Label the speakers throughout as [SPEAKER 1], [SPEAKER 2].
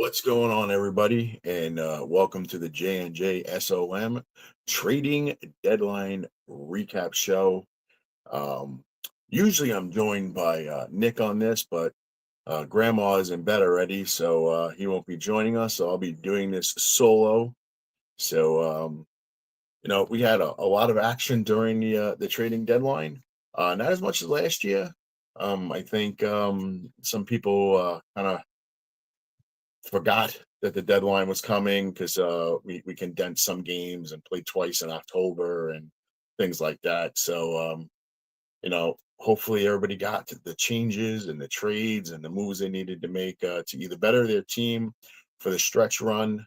[SPEAKER 1] What's going on, everybody? And welcome to the JNJSOM Trading Deadline Recap Show. Um, Usually I'm joined by Nick on this, but Grandma is in bed already, so he won't be joining us. So I'll be doing this solo. So we had a lot of action during the trading deadline. Not as much as last year. I think some people kind of forgot that the deadline was coming because we condensed some games and played twice in October and things like that. So hopefully everybody got to the changes and the trades and the moves they needed to make to either better their team for the stretch run,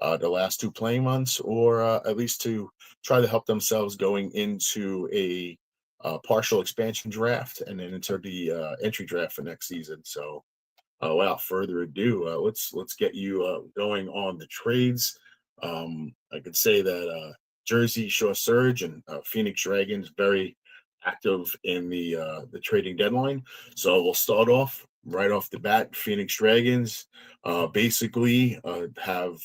[SPEAKER 1] the last two playing months, or at least to try to help themselves going into a partial expansion draft and then into the entry draft for next season. So without further ado, let's get you going on the trades. I could say that Jersey Shore Surge and Phoenix Dragons very active in the trading deadline. So we'll start off right off the bat. Phoenix Dragons basically have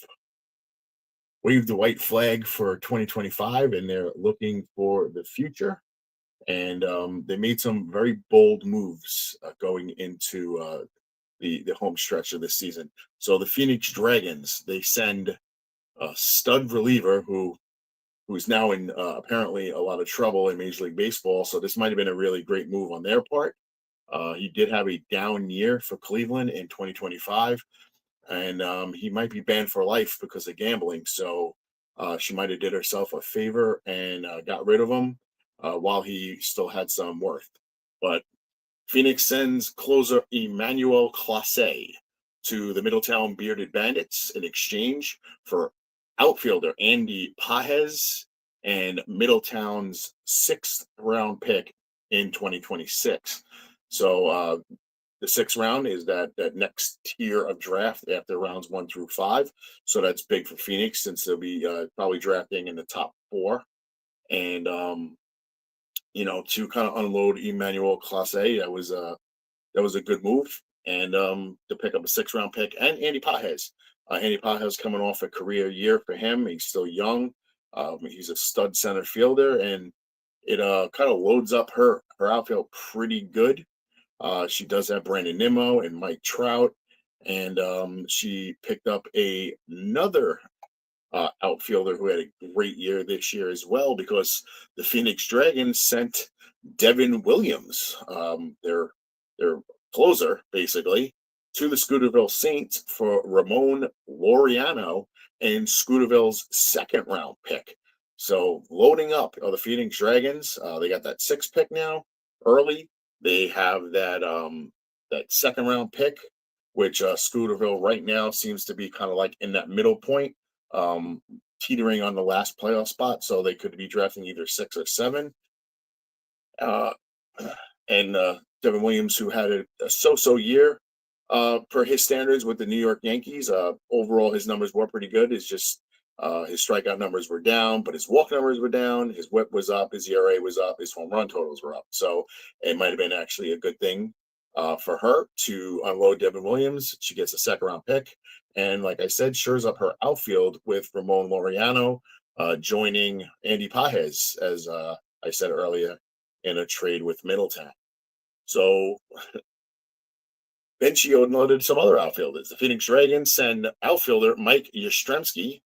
[SPEAKER 1] waved the white flag for 2025, and they're looking for the future. And they made some very bold moves going into the home stretch of this season. So the Phoenix Dragons, they send a stud reliever who's now in apparently a lot of trouble in Major League Baseball. So this might have been a really great move on their part. He did have a down year for Cleveland in 2025, and he might be banned for life because of gambling. So she might have did herself a favor and got rid of him while he still had some worth. But Phoenix sends closer Emmanuel Clase to the Middletown Bearded Bandits in exchange for outfielder Andy Pajes and Middletown's sixth round pick in 2026. So the sixth round is that next tier of draft after rounds 1 through 5. So that's big for Phoenix since they'll be probably drafting in the top four. And to kind of unload Emmanuel Clase, that was a good move. And to pick up a 6th round pick and Andy Pajes. Andy Pajes coming off a career year for him. He's still young. He's a stud center fielder, and it kind of loads up her outfield pretty good. She does have Brandon Nimmo and Mike Trout, and she picked up another outfielder who had a great year this year as well, because the Phoenix Dragons sent Devin Williams, their closer, basically, to the Scooterville Saints for Ramon Laureano and Scooterville's 2nd round pick. So loading up the Phoenix Dragons, they got that 6th pick now early. They have that 2nd round pick, which Scooterville right now seems to be kind of like in that middle point, um, teetering on the last playoff spot. So they could be drafting either 6 or 7. Uh, and Devin Williams, who had a so-so year per his standards with the New York Yankees. Overall, his numbers were pretty good. It's just his strikeout numbers were down, but his walk numbers were down. His WHIP was up. His ERA was up. His home run totals were up. So it might have been actually a good thing for her to unload Devin Williams. She gets a 2nd round pick. And like I said, shores up her outfield with Ramon Laureano joining Andy Pajes, as I said earlier, in a trade with Middletown. So then she unloaded some other outfielders. The Phoenix Dragons send outfielder Mike Yastrzemski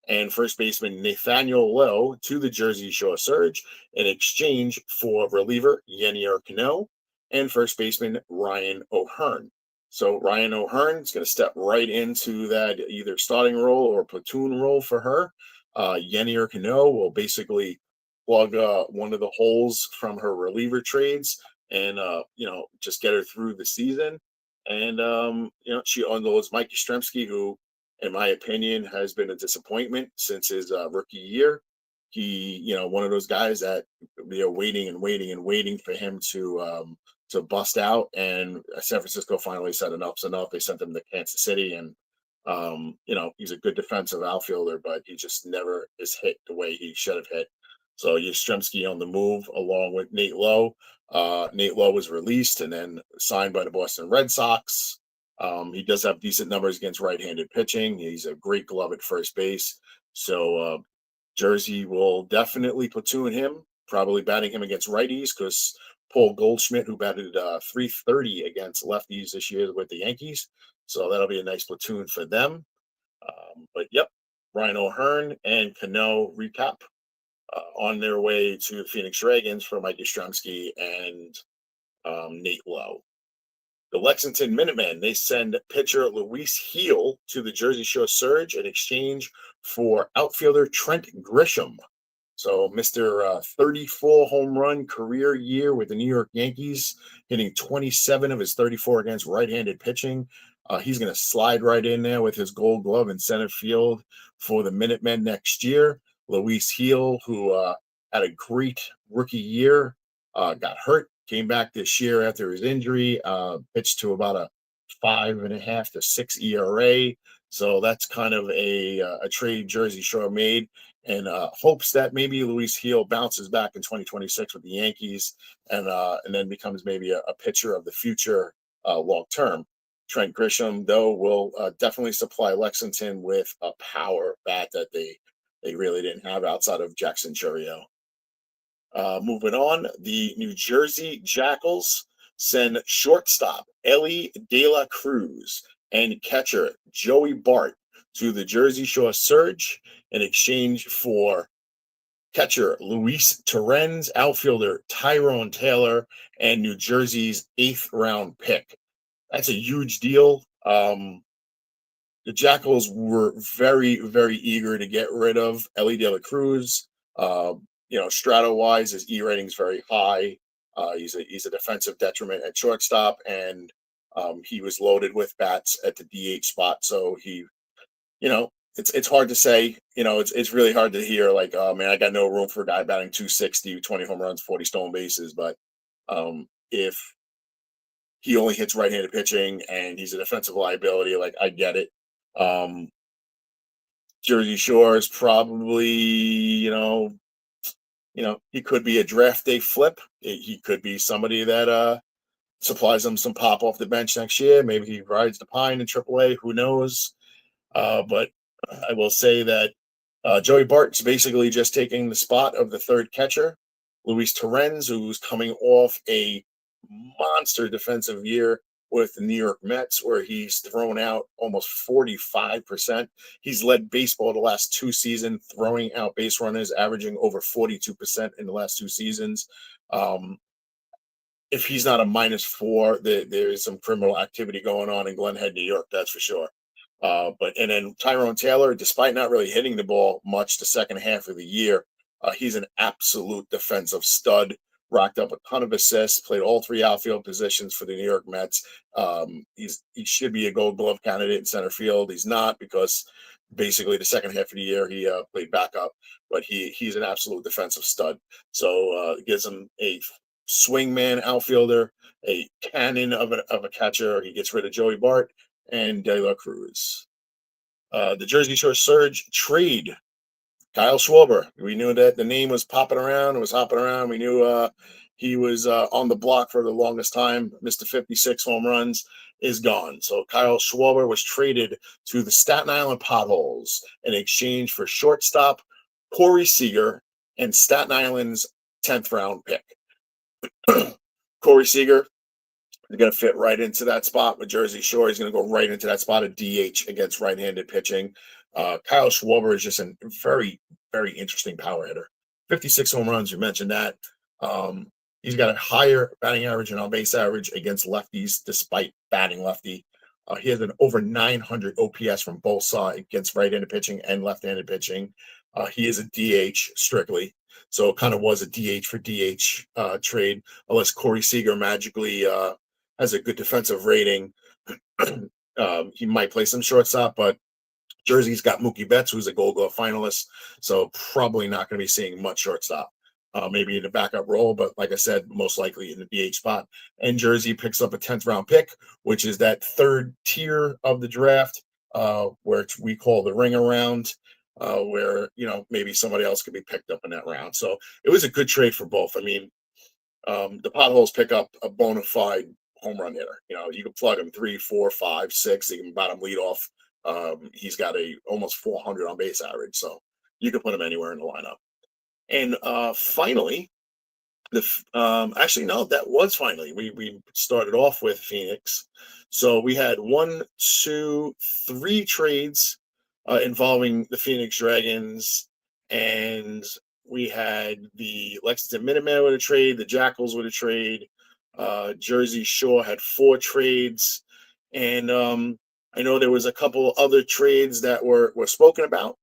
[SPEAKER 1] and first baseman Nathaniel Lowe to the Jersey Shore Surge in exchange for reliever Yenier Cano and first baseman Ryan O'Hearn. So Ryan O'Hearn is going to step right into that either starting role or platoon role for her. Yenier Cano will basically plug one of the holes from her reliever trades and just get her through the season. And she unloads Mike Yastrzemski, who, in my opinion, has been a disappointment since his rookie year. He, one of those guys that we are waiting and waiting and waiting for him to bust out. And San Francisco finally said enough's enough. They sent him to Kansas City, and he's a good defensive outfielder, but he just never is hit the way he should have hit. So Yastrzemski on the move, along with Nate Lowe. Nate Lowe was released and then signed by the Boston Red Sox. He does have decent numbers against right-handed pitching. He's a great glove at first base. So Jersey will definitely platoon him, probably batting him against righties because Paul Goldschmidt, who batted 330 against lefties this year with the Yankees. So that'll be a nice platoon for them. But yep, Ryan O'Hearn and Cano recap on their way to the Phoenix Dragons for Mike Yastrzemski and Nate Lowe. The Lexington Minutemen, they send pitcher Luis Heel to the Jersey Shore Surge in exchange for outfielder Trent Grisham. So Mr. 34 home run career year with the New York Yankees, hitting 27 of his 34 against right-handed pitching. He's going to slide right in there with his gold glove in center field for the Minutemen next year. Luis Heel, who had a great rookie year, got hurt, came back this year after his injury, pitched to about a 5.5 to 6 ERA. So that's kind of a trade Jersey Shore made, and hopes that maybe Luis Heel bounces back in 2026 with the Yankees, and then becomes maybe a pitcher of the future long term. Trent Grisham, though, will definitely supply Lexington with a power bat that they really didn't have outside of Jackson Chourio. Moving on, the New Jersey Jackals send shortstop Ellie De La Cruz and catcher Joey Bart to the Jersey Shore Surge in exchange for catcher Luis Torrens, outfielder Tyrone Taylor, and New Jersey's 8th-round pick. That's a huge deal. The Jackals were very, very eager to get rid of Ellie De La Cruz. Strato wise, his E rating is very high. He's a defensive detriment at shortstop, and he was loaded with bats at the DH spot. So it's hard to say. It's really hard to hear like, oh man, I got no room for a guy batting 260, 20 home runs, 40 stolen bases. But if he only hits right-handed pitching and he's a defensive liability, like I get it. Jersey Shore is probably, he could be a draft day flip. He could be somebody that supplies them some pop off the bench next year. Maybe he rides the pine in AAA. Who knows? But I will say that Joey Bart's basically just taking the spot of the third catcher, Luis Torrens, who's coming off a monster defensive year with the New York Mets, where he's thrown out almost 45%. He's led baseball the last 2 seasons, throwing out base runners, averaging over 42% in the last 2 seasons. If he's not a -4, there is some criminal activity going on in Glen Head, New York, that's for sure. And then Tyrone Taylor, despite not really hitting the ball much the second half of the year, he's an absolute defensive stud. Racked up a ton of assists, played all 3 outfield positions for the New York Mets. He should be a Gold Glove candidate in center field. He's not, because basically the second half of the year he played backup, but he's an absolute defensive stud. So it gives him a swingman outfielder, a cannon of a catcher. He gets rid of Joey Bart and De La Cruz. The Jersey Shore Surge trade Kyle Schwarber. We knew that the name was popping around. It was hopping around. We knew he was on the block for the longest time. Mr. 56 home runs is gone. So Kyle Schwarber was traded to the Staten Island Potholes in exchange for shortstop Corey Seager and Staten Island's 10th round pick. Corey Seager is going to fit right into that spot with Jersey Shore. He's going to go right into that spot of DH against right-handed pitching. Kyle Schwarber is just a very, very interesting power hitter. 56 home runs, you mentioned that. He's got a higher batting average and on-base average against lefties, despite batting lefty. He has an over 900 OPS from both sides against right-handed pitching and left-handed pitching. He is a DH strictly, so it kind of was a DH for DH trade, unless Corey Seager magically has a good defensive rating. He might play some shortstop, but Jersey's got Mookie Betts, who's a Gold Glove finalist, so probably not going to be seeing much shortstop. Maybe in a backup role, but like I said, most likely in the DH spot. And Jersey picks up a 10th round pick, which is that third tier of the draft, where we call the ring around, where maybe somebody else could be picked up in that round. So it was a good trade for both. I mean, the Potholes pick up a bona fide home run hitter. You can plug him 3, 4, 5, 6. You can bat him lead off. He's got a almost 400 on base average, so you can put him anywhere in the lineup. And finally, actually no, that was finally we started off with Phoenix. So we had 1, 2, 3 trades involving the Phoenix Dragons, and we had the Lexington Minutemen with a trade, the Jackals with a trade, Jersey Shore had 4 trades, and I know there was a couple other trades that were spoken about.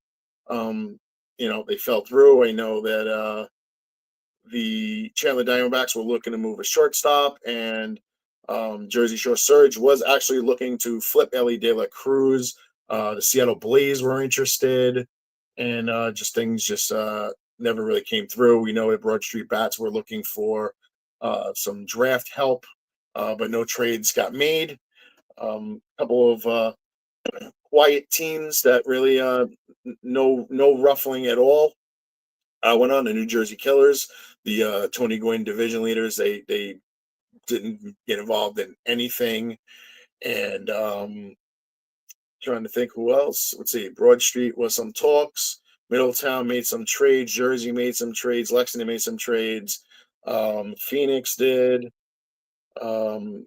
[SPEAKER 1] They fell through. I know that the Chandler Diamondbacks were looking to move a shortstop, and Jersey Shore Surge was actually looking to flip Ellie De La Cruz. The Seattle Blaze were interested, and just things just never really came through. We know that Broad Street Bats were looking for some draft help, but no trades got made. A couple of quiet teams that really no ruffling at all. I went on the New Jersey Killers, the Tony Gwynn division leaders. They didn't get involved in anything, and trying to think who else. Let's see. Broad Street was some talks. Middletown made some trades. Jersey made some trades. Lexington made some trades. Phoenix did. The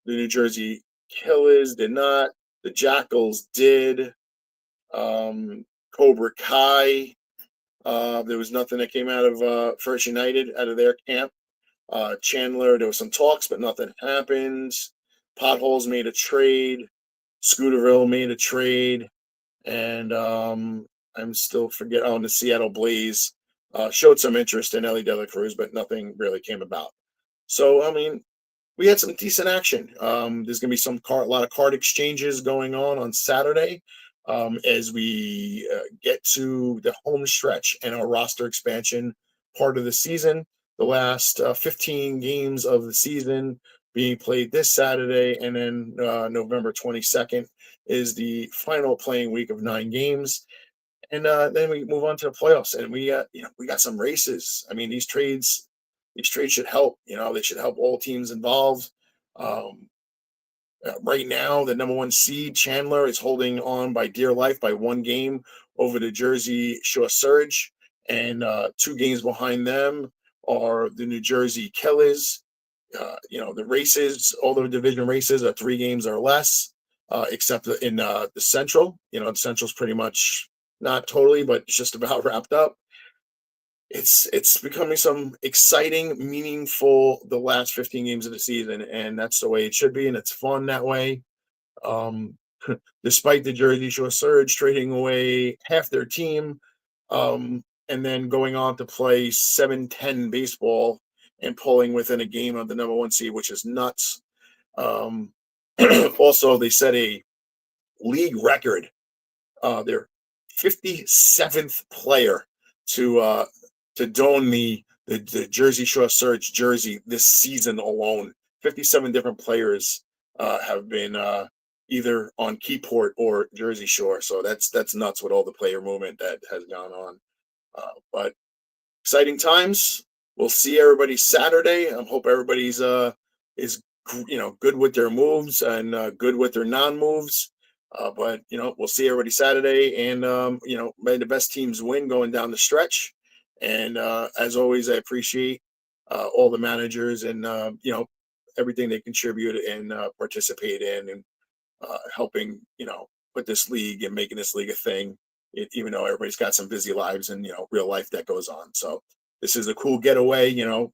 [SPEAKER 1] New Jersey Killers did not. The Jackals did. Cobra Kai. There was nothing that came out of First United, out of their camp. Chandler, there was some talks, but nothing happened. Potholes made a trade. Scooterville made a trade. And I'm still forgetting. Oh, the Seattle Blaze showed some interest in Ellie De La Cruz, but nothing really came about. So, I mean, we had some decent action. There's going to be a lot of card exchanges going on Saturday as we get to the home stretch and our roster expansion part of the season. The last 15 games of the season being played this Saturday, and then November 22nd is the final playing week of 9 games. And then we move on to the playoffs, and we got some races. I mean, these trades should help. They should help all teams involved. Right now, the number 1 seed, Chandler, is holding on by dear life by 1 game over the Jersey Shore Surge, and 2 games behind them are the New Jersey Killers. The races, all the division races are 3 games or less, except in the Central. The Central's pretty much not totally, but it's just about wrapped up. It's becoming some exciting, meaningful the last 15 games of the season, and that's the way it should be, and it's fun that way. Despite the Jersey Shore Surge trading away half their team, and then going on to play 7-10 baseball and pulling within a game of the number 1 seed, which is nuts. Also, they set a league record. Their 57th player to don the Jersey Shore Surge jersey this season alone. 57 different players have been either on Keyport or Jersey Shore. So that's nuts with all the player movement that has gone on. But exciting times. We'll see everybody Saturday. I hope everybody's is good with their moves and good with their non-moves. But we'll see everybody Saturday, and may the best teams win going down the stretch. And as always, I appreciate all the managers and everything they contribute and participate in, and helping put this league and making this league a thing. Even though everybody's got some busy lives and real life that goes on, so this is a cool getaway. A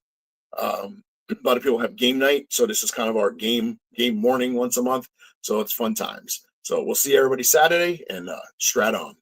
[SPEAKER 1] lot of people have game night, so this is kind of our game morning once a month. So it's fun times. So we'll see everybody Saturday, and strat on.